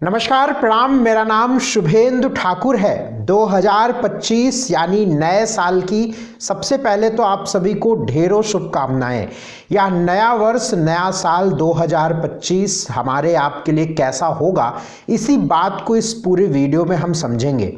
नमस्कार, प्रणाम। मेरा नाम शुभेंदु ठाकुर है। 2025 यानी नए साल की सबसे पहले तो आप सभी को ढेरों शुभकामनाएं। यह नया वर्ष, नया साल 2025 हमारे आपके लिए कैसा होगा, इसी बात को इस पूरे वीडियो में हम समझेंगे।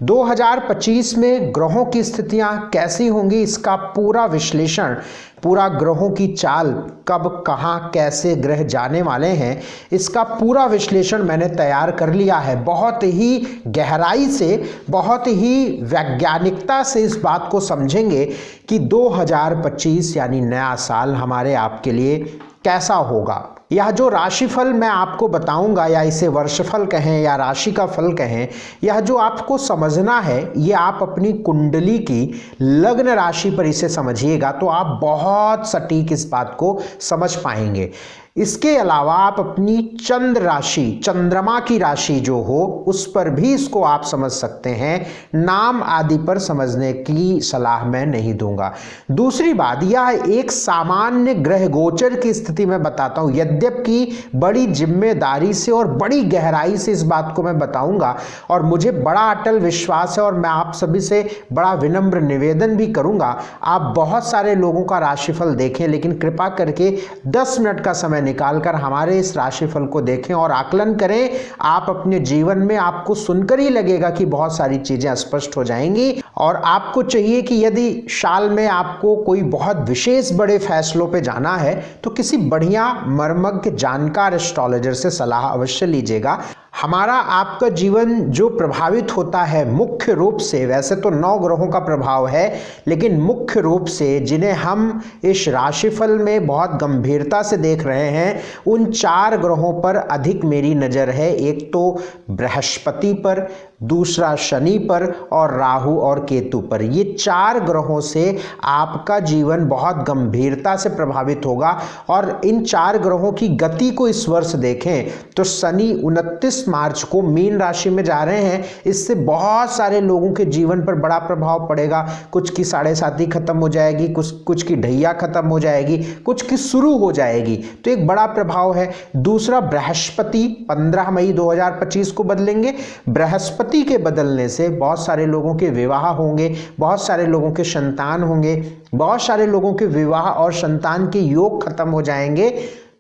2025 में ग्रहों की स्थितियां कैसी होंगी, इसका पूरा विश्लेषण, पूरा ग्रहों की चाल, कब कहां कैसे ग्रह जाने वाले हैं, इसका पूरा विश्लेषण मैंने तैयार कर लिया है। बहुत ही गहराई से, बहुत ही वैज्ञानिकता से इस बात को समझेंगे कि 2025 यानी नया साल हमारे आपके लिए कैसा होगा। यह जो राशिफल मैं आपको बताऊंगा, या इसे वर्षफल कहें या राशि का फल कहें, यह जो आपको समझना है, ये आप अपनी कुंडली की लग्न राशि पर इसे समझिएगा तो आप बहुत सटीक इस बात को समझ पाएंगे। इसके अलावा आप अपनी चंद्र राशि, चंद्रमा की राशि जो हो, उस पर भी इसको आप समझ सकते हैं। नाम आदि पर समझने की सलाह मैं नहीं दूंगा। दूसरी बात, यह एक सामान्य ग्रह गोचर की स्थिति में बताता हूं, यद्यपि बड़ी जिम्मेदारी से और बड़ी गहराई से इस बात को मैं बताऊंगा, और मुझे बड़ा अटल विश्वास है और मैं आप सभी से बड़ा विनम्र निवेदन भी करूंगा। आप बहुत सारे लोगों का राशिफल देखें, लेकिन कृपा करके 10 मिनट का समय निकालकर हमारे इस राशिफल को देखें और आकलन करें। आप अपने जीवन में, आपको सुनकर ही लगेगा कि बहुत सारी चीजें स्पष्ट हो जाएंगी। और आपको चाहिए कि यदि साल में आपको कोई बहुत विशेष बड़े फैसलों पे जाना है तो किसी बढ़िया मर्मज्ञ जानकार एस्ट्रोलॉजर से सलाह अवश्य लीजिएगा। हमारा आपका जीवन जो प्रभावित होता है मुख्य रूप से, वैसे तो 9 ग्रहों का प्रभाव है, लेकिन मुख्य रूप से जिन्हें हम इस राशिफल में बहुत गंभीरता से देख रहे हैं, उन 4 ग्रहों पर अधिक मेरी नज़र है। एक तो बृहस्पति पर, दूसरा शनि पर और राहु और केतु पर। ये 4 ग्रहों से आपका जीवन बहुत गंभीरता से प्रभावित होगा। और इन 4 ग्रहों की गति को इस वर्ष देखें तो शनि 29 मार्च को मीन राशि में जा रहे हैं। इससे बहुत सारे लोगों के जीवन पर बड़ा प्रभाव पड़ेगा। कुछ की साढ़े साती खत्म हो जाएगी, कुछ की ढैया खत्म हो जाएगी, कुछ की शुरू हो जाएगी, तो एक बड़ा प्रभाव है। दूसरा, बृहस्पति 15 मई 2025 को बदलेंगे। बृहस्पति के बदलने से बहुत सारे लोगों के विवाह होंगे, बहुत सारे लोगों के संतान होंगे, बहुत सारे लोगों के विवाह और संतान के योग खत्म हो जाएंगे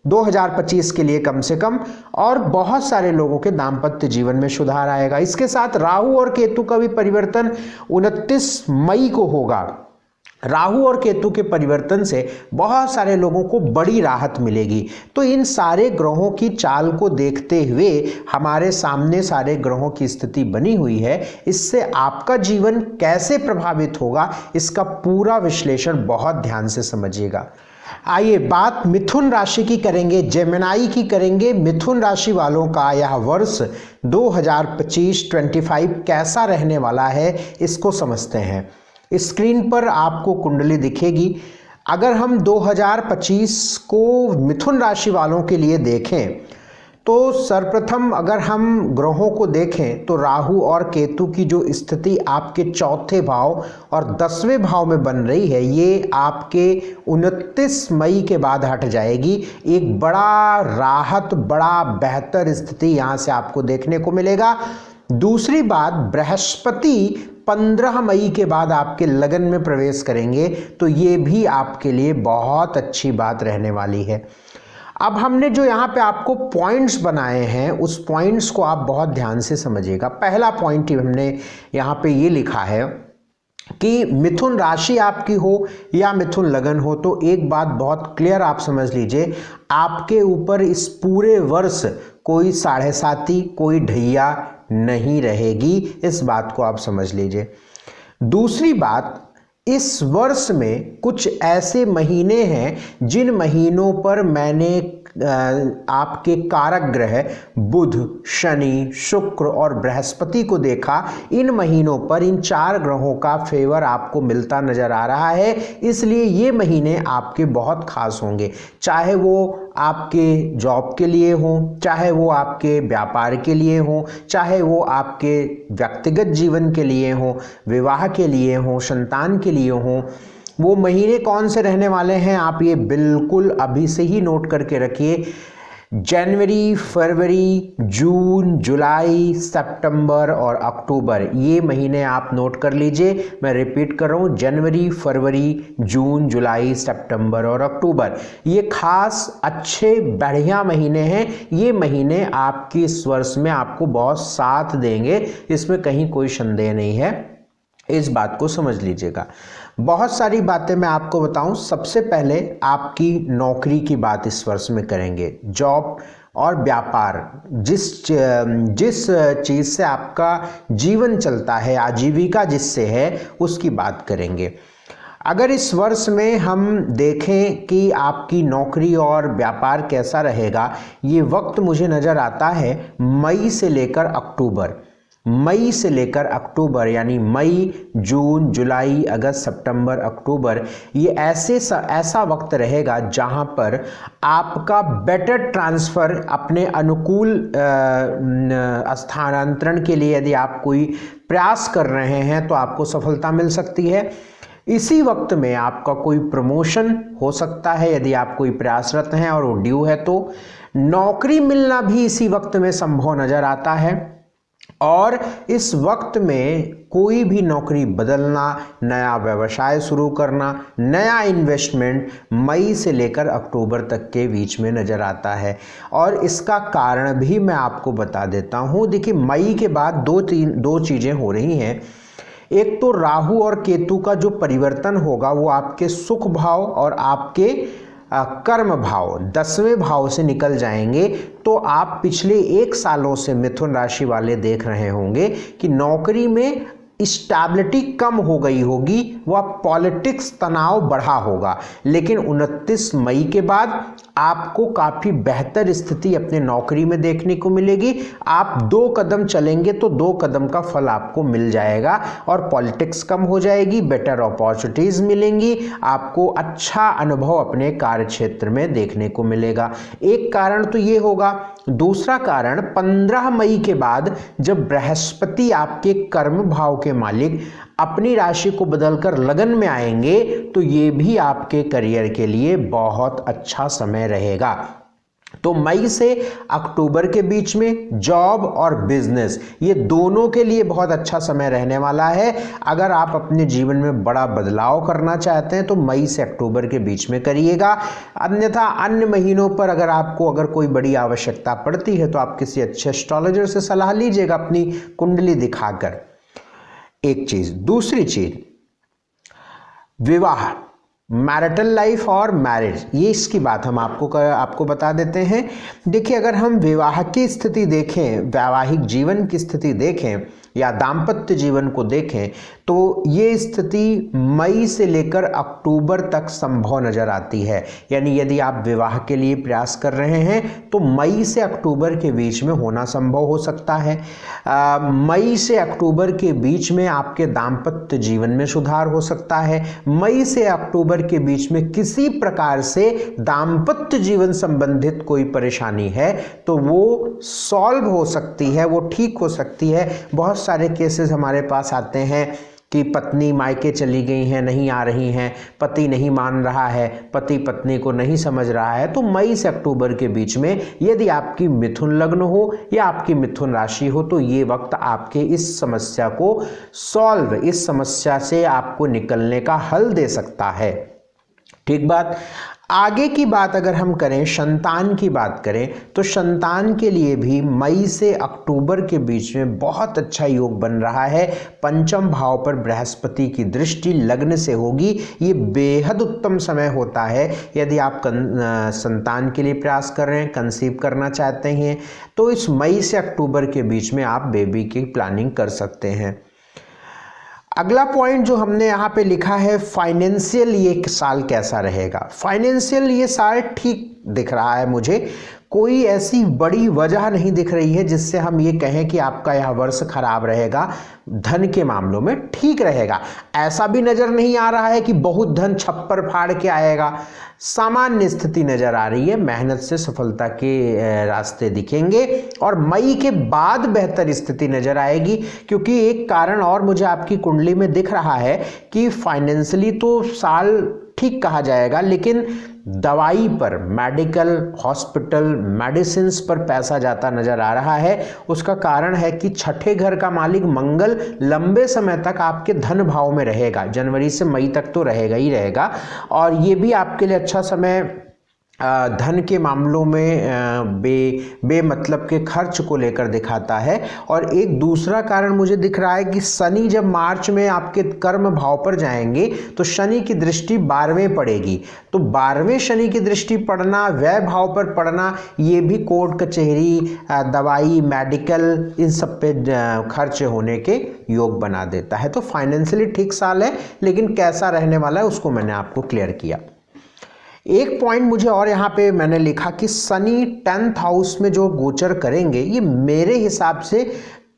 2025 के लिए कम से कम, और बहुत सारे लोगों के दाम्पत्य जीवन में सुधार आएगा। इसके साथ राहु और केतु का भी परिवर्तन 29 मई को होगा। राहु और केतु के परिवर्तन से बहुत सारे लोगों को बड़ी राहत मिलेगी। तो इन सारे ग्रहों की चाल को देखते हुए हमारे सामने सारे ग्रहों की स्थिति बनी हुई है। इससे आपका जीवन कैसे प्रभावित होगा, इसका पूरा विश्लेषण बहुत ध्यान से समझिएगा। आइए बात मिथुन राशि की करेंगे, जेमिनाई की करेंगे। मिथुन राशि वालों का यह वर्ष 2025 कैसा रहने वाला है, इसको समझते हैं। स्क्रीन पर आपको कुंडली दिखेगी। अगर हम 2025 को मिथुन राशि वालों के लिए देखें तो सर्वप्रथम अगर हम ग्रहों को देखें तो राहु और केतु की जो स्थिति आपके चौथे भाव और 10वें भाव में बन रही है, ये आपके 29 मई के बाद हट जाएगी। एक बड़ा राहत, बड़ा बेहतर स्थिति यहाँ से आपको देखने को मिलेगा। दूसरी बात, बृहस्पति 15 मई के बाद आपके लगन में प्रवेश करेंगे, तो ये भी आपके लिए बहुत अच्छी बात रहने वाली है। अब हमने जो यहाँ पे आपको पॉइंट्स बनाए हैं, उस पॉइंट्स को आप बहुत ध्यान से समझिएगा। पहला पॉइंट हमने यहाँ पे ये लिखा है कि मिथुन राशि आपकी हो या मिथुन लगन हो, तो एक बात बहुत क्लियर आप समझ लीजिए, आपके ऊपर इस पूरे वर्ष कोई साढ़े साती, कोई ढैया नहीं रहेगी। इस बात को आप समझ लीजिए। दूसरी बात, इस वर्ष में कुछ ऐसे महीने हैं जिन महीनों पर मैंने आपके कारक ग्रह बुध, शनि, शुक्र और बृहस्पति को देखा। इन महीनों पर इन 4 ग्रहों का फेवर आपको मिलता नजर आ रहा है। इसलिए ये महीने आपके बहुत खास होंगे, चाहे वो आपके जॉब के लिए हों, चाहे वो आपके व्यापार के लिए हों, चाहे वो आपके व्यक्तिगत जीवन के लिए हों, विवाह के लिए हों, संतान के लिए हों। वो महीने कौन से रहने वाले हैं, आप ये बिल्कुल अभी से ही नोट करके रखिए। जनवरी, फरवरी, जून, जुलाई, सितंबर और अक्टूबर, ये महीने आप नोट कर लीजिए। मैं रिपीट कर रहा हूँ, जनवरी, फरवरी, जून, जुलाई, सितंबर और अक्टूबर, ये खास अच्छे बढ़िया महीने हैं। ये महीने आपकी इस वर्ष में आपको बहुत साथ देंगे, इसमें कहीं कोई संदेह नहीं है, इस बात को समझ लीजिएगा। बहुत सारी बातें मैं आपको बताऊं। सबसे पहले आपकी नौकरी की बात इस वर्ष में करेंगे, जॉब और व्यापार, जिस चीज़ से आपका जीवन चलता है, आजीविका जिससे है, उसकी बात करेंगे। अगर इस वर्ष में हम देखें कि आपकी नौकरी और व्यापार कैसा रहेगा, ये वक्त मुझे नज़र आता है मई से लेकर अक्टूबर। मई से लेकर अक्टूबर यानी मई, जून, जुलाई, अगस्त, सितंबर, अक्टूबर, ये ऐसा वक्त रहेगा जहां पर आपका बेटर ट्रांसफ़र अपने अनुकूल स्थानांतरण के लिए यदि आप कोई प्रयास कर रहे हैं तो आपको सफलता मिल सकती है। इसी वक्त में आपका कोई प्रमोशन हो सकता है यदि आप कोई प्रयासरत हैं और वो ड्यू है तो। नौकरी मिलना भी इसी वक्त में संभव नज़र आता है और इस वक्त में कोई भी नौकरी बदलना, नया व्यवसाय शुरू करना, नया इन्वेस्टमेंट मई से लेकर अक्टूबर तक के बीच में नज़र आता है। और इसका कारण भी मैं आपको बता देता हूँ। देखिए, मई के बाद दो चीज़ें हो रही हैं। एक तो राहु और केतु का जो परिवर्तन होगा वो आपके सुख भाव और आपके कर्म भाव 10वें भाव से निकल जाएंगे। तो आप पिछले 1 सालों से मिथुन राशि वाले देख रहे होंगे कि नौकरी में स्टेबिलिटी कम हो गई होगी, वह पॉलिटिक्स तनाव बढ़ा होगा। लेकिन 29 मई के बाद आपको काफ़ी बेहतर स्थिति अपने नौकरी में देखने को मिलेगी। आप 2 कदम चलेंगे तो 2 कदम का फल आपको मिल जाएगा और पॉलिटिक्स कम हो जाएगी, बेटर अपॉर्चुनिटीज़ मिलेंगी, आपको अच्छा अनुभव अपने कार्य क्षेत्र में देखने को मिलेगा। एक कारण तो ये होगा। दूसरा कारण, 15 मई के बाद जब बृहस्पति आपके कर्म भाव के मालिक अपनी राशि को बदलकर लगन में आएंगे तो ये भी आपके करियर के लिए बहुत अच्छा समय रहेगा। तो मई से अक्टूबर के बीच में जॉब और बिजनेस, ये दोनों के लिए बहुत अच्छा समय रहने वाला है। अगर आप अपने जीवन में बड़ा बदलाव करना चाहते हैं तो मई से अक्टूबर के बीच में करिएगा। अन्यथा अन्य महीनों पर अगर कोई बड़ी आवश्यकता पड़ती है तो आप किसी अच्छे एस्ट्रोलॉजर से सलाह लीजिएगा अपनी कुंडली दिखाकर। एक चीज। दूसरी चीज, विवाह, मैरिटल लाइफ और मैरिज, ये इसकी बात हम आपको बता देते हैं। देखिए, अगर हम विवाह की स्थिति देखें, वैवाहिक जीवन की स्थिति देखें या दाम्पत्य जीवन को देखें तो ये स्थिति मई से लेकर अक्टूबर तक संभव नजर आती है। यानी यदि आप विवाह के लिए प्रयास कर रहे हैं तो मई से अक्टूबर के बीच में होना संभव हो सकता है। मई से अक्टूबर के बीच में आपके दाम्पत्य जीवन में सुधार हो सकता है। मई से अक्टूबर के बीच में किसी प्रकार से दाम्पत्य जीवन संबंधित कोई परेशानी है तो वो सॉल्व हो सकती है, वो ठीक हो सकती है। बहुत सारे केसेस हमारे पास आते हैं कि पत्नी मायके चली गई हैं, नहीं आ रही हैं, पति नहीं मान रहा है, पति पत्नी को नहीं समझ रहा है। तो मई से अक्टूबर के बीच में यदि आपकी मिथुन लग्न हो या आपकी मिथुन राशि हो तो ये वक्त आपके इस समस्या को सॉल्व, इस समस्या से आपको निकलने का हल दे सकता है। ठीक बात। आगे की बात अगर हम करें, संतान की बात करें तो संतान के लिए भी मई से अक्टूबर के बीच में बहुत अच्छा योग बन रहा है। पंचम भाव पर बृहस्पति की दृष्टि लग्न से होगी। ये बेहद उत्तम समय होता है यदि आप संतान के लिए प्रयास कर रहे हैं, कंसीव करना चाहते हैं तो इस मई से अक्टूबर के बीच में आप बेबी की प्लानिंग कर सकते हैं। अगला पॉइंट जो हमने यहाँ पे लिखा है, फाइनेंशियल ये साल कैसा रहेगा। फाइनेंशियल ये साल ठीक दिख रहा है मुझे, कोई ऐसी बड़ी वजह नहीं दिख रही है जिससे हम ये कहें कि आपका यह वर्ष खराब रहेगा। धन के मामलों में ठीक रहेगा। ऐसा भी नज़र नहीं आ रहा है कि बहुत धन छप्पर फाड़ के आएगा। सामान्य स्थिति नज़र आ रही है। मेहनत से सफलता के रास्ते दिखेंगे और मई के बाद बेहतर स्थिति नज़र आएगी। क्योंकि एक कारण और मुझे आपकी कुंडली में दिख रहा है कि फाइनेंशियली तो साल ठीक कहा जाएगा, लेकिन दवाई पर, मेडिकल, हॉस्पिटल, मेडिसिन्स पर पैसा जाता नजर आ रहा है। उसका कारण है कि छठे घर का मालिक मंगल लंबे समय तक आपके धन भाव में रहेगा, जनवरी से मई तक तो रहेगा ही रहेगा, और ये भी आपके लिए अच्छा समय धन के मामलों में बेमतलब के खर्च को लेकर दिखाता है। और एक दूसरा कारण मुझे दिख रहा है कि शनि जब मार्च में आपके कर्म भाव पर जाएंगे तो शनि की दृष्टि 12वें पड़ेगी, तो 12वें शनि की दृष्टि पड़ना, व्यय भाव पर पड़ना, ये भी कोर्ट कचहरी, दवाई, मेडिकल, इन सब पे खर्च होने के योग बना देता है। तो फाइनेंशियली ठीक साल है, लेकिन कैसा रहने वाला है उसको मैंने आपको क्लियर किया। एक पॉइंट मुझे और यहाँ पे मैंने लिखा कि शनि 10th हाउस में जो गोचर करेंगे, ये मेरे हिसाब से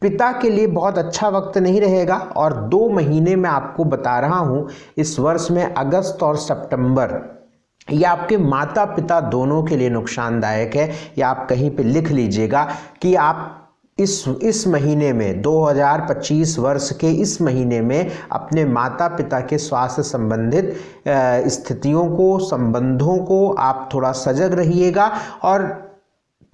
पिता के लिए बहुत अच्छा वक्त नहीं रहेगा। और 2 महीने मैं आपको बता रहा हूँ इस वर्ष में, अगस्त और सितंबर, ये आपके माता पिता दोनों के लिए नुकसानदायक है। या आप कहीं पे लिख लीजिएगा कि आप इस महीने में 2025 वर्ष के इस महीने में अपने माता पिता के स्वास्थ्य संबंधित स्थितियों को, संबंधों को आप थोड़ा सजग रहिएगा। और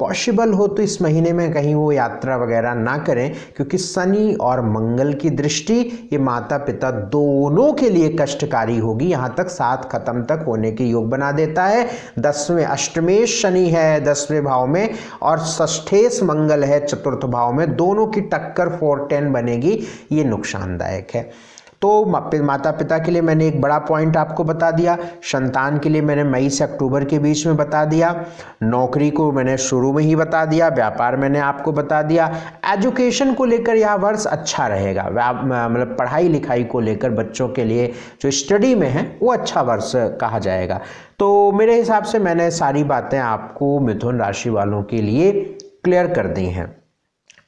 पॉसिबल हो तो इस महीने में कहीं वो यात्रा वगैरह ना करें, क्योंकि शनि और मंगल की दृष्टि ये माता पिता दोनों के लिए कष्टकारी होगी। यहाँ तक 7 खत्म तक होने के योग बना देता है। 10वें अष्टमेश शनि है 10वें भाव में, और षष्ठेश मंगल है 4th भाव में, दोनों की टक्कर 4-10 बनेगी, ये नुकसानदायक है। तो माता पिता के लिए मैंने एक बड़ा पॉइंट आपको बता दिया, संतान के लिए मैंने मई से अक्टूबर के बीच में बता दिया, नौकरी को मैंने शुरू में ही बता दिया, व्यापार मैंने आपको बता दिया, एजुकेशन को लेकर यह वर्ष अच्छा रहेगा, मतलब पढ़ाई लिखाई को लेकर बच्चों के लिए जो स्टडी में है वो अच्छा वर्ष कहा जाएगा। तो मेरे हिसाब से मैंने सारी बातें आपको मिथुन राशि वालों के लिए क्लियर कर दी हैं।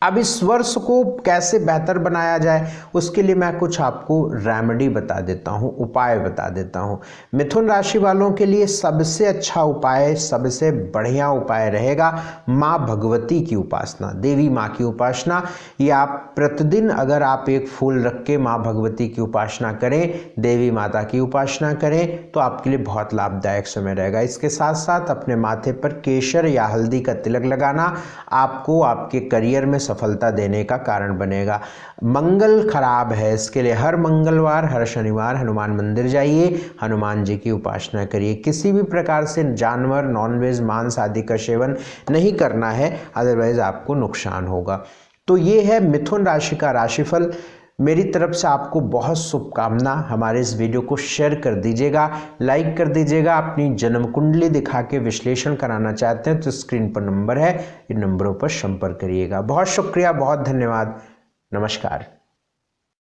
अब इस वर्ष को कैसे बेहतर बनाया जाए उसके लिए मैं कुछ आपको रेमेडी बता देता हूँ, उपाय बता देता हूँ। मिथुन राशि वालों के लिए सबसे अच्छा उपाय, सबसे बढ़िया उपाय रहेगा माँ भगवती की उपासना, देवी माँ की उपासना। ये आप प्रतिदिन अगर आप एक फूल रख के माँ भगवती की उपासना करें, देवी माता की उपासना करें, तो आपके लिए बहुत लाभदायक समय रहेगा। इसके साथ साथ अपने माथे पर केसर या हल्दी का तिलक लगाना आपको आपके करियर में सफलता देने का कारण बनेगा। मंगल खराब है, इसके लिए हर मंगलवार, हर शनिवार हनुमान मंदिर जाइए, हनुमान जी की उपासना करिए। किसी भी प्रकार से जानवर, नॉनवेज, मांस आदि का सेवन नहीं करना है, अदरवाइज आपको नुकसान होगा। तो ये है मिथुन राशि का राशिफल। मेरी तरफ से आपको बहुत शुभकामना। हमारे इस वीडियो को शेयर कर दीजिएगा, लाइक कर दीजिएगा। अपनी जन्म कुंडली दिखा के विश्लेषण कराना चाहते हैं तो स्क्रीन पर नंबर है, इन नंबरों पर संपर्क करिएगा। बहुत शुक्रिया, बहुत धन्यवाद, नमस्कार।